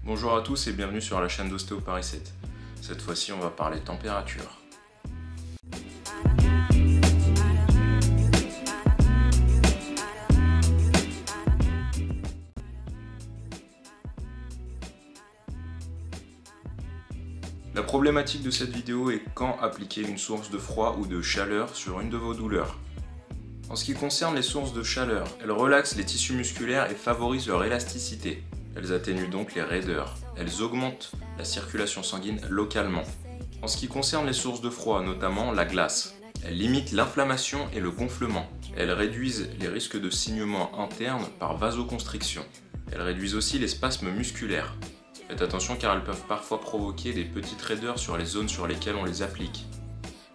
Bonjour à tous et bienvenue sur la chaîne d'Ostéo Paris 7. Cette fois-ci, on va parler température. La problématique de cette vidéo est quand appliquer une source de froid ou de chaleur sur une de vos douleurs. En ce qui concerne les sources de chaleur, elles relaxent les tissus musculaires et favorisent leur élasticité. Elles atténuent donc les raideurs. Elles augmentent la circulation sanguine localement. En ce qui concerne les sources de froid, notamment la glace, elles limitent l'inflammation et le gonflement. Elles réduisent les risques de saignement interne par vasoconstriction. Elles réduisent aussi les spasmes musculaires. Faites attention car elles peuvent parfois provoquer des petites raideurs sur les zones sur lesquelles on les applique.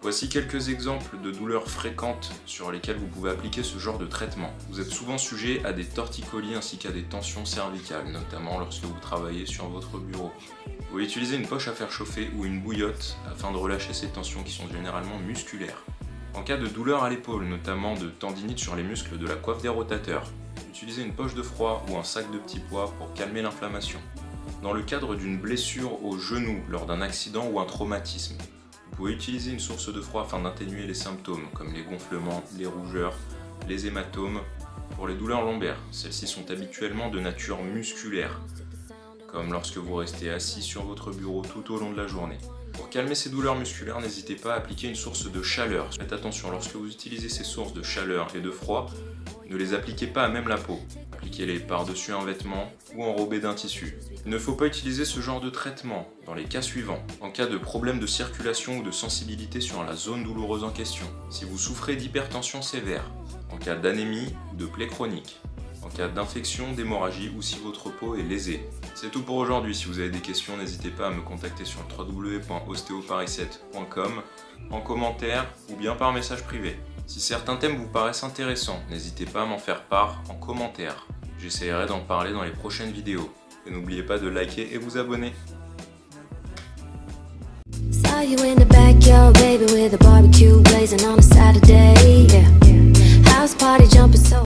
Voici quelques exemples de douleurs fréquentes sur lesquelles vous pouvez appliquer ce genre de traitement. Vous êtes souvent sujet à des torticolis ainsi qu'à des tensions cervicales, notamment lorsque vous travaillez sur votre bureau. Vous pouvez utiliser une poche à faire chauffer ou une bouillotte afin de relâcher ces tensions qui sont généralement musculaires. En cas de douleur à l'épaule, notamment de tendinite sur les muscles de la coiffe des rotateurs, utilisez une poche de froid ou un sac de petits pois pour calmer l'inflammation. Dans le cadre d'une blessure au genou lors d'un accident ou un traumatisme, vous pouvez utiliser une source de froid afin d'atténuer les symptômes comme les gonflements, les rougeurs, les hématomes. Pour les douleurs lombaires, celles-ci sont habituellement de nature musculaire, comme lorsque vous restez assis sur votre bureau tout au long de la journée. Pour calmer ces douleurs musculaires, n'hésitez pas à appliquer une source de chaleur. Faites attention, lorsque vous utilisez ces sources de chaleur et de froid, ne les appliquez pas à même la peau. Appliquez-les par-dessus un vêtement ou enrobés d'un tissu. Il ne faut pas utiliser ce genre de traitement dans les cas suivants. En cas de problème de circulation ou de sensibilité sur la zone douloureuse en question. Si vous souffrez d'hypertension sévère. En cas d'anémie ou de plaie chronique. En cas d'infection, d'hémorragie ou si votre peau est lésée. C'est tout pour aujourd'hui. Si vous avez des questions, n'hésitez pas à me contacter sur www.osteoparis7.com en commentaire ou bien par message privé. Si certains thèmes vous paraissent intéressants, n'hésitez pas à m'en faire part en commentaire. J'essaierai d'en parler dans les prochaines vidéos. Et n'oubliez pas de liker et vous abonner. Saw you in the backyard, baby, with a barbecue blazing on a Saturday. Yeah. House party jumping so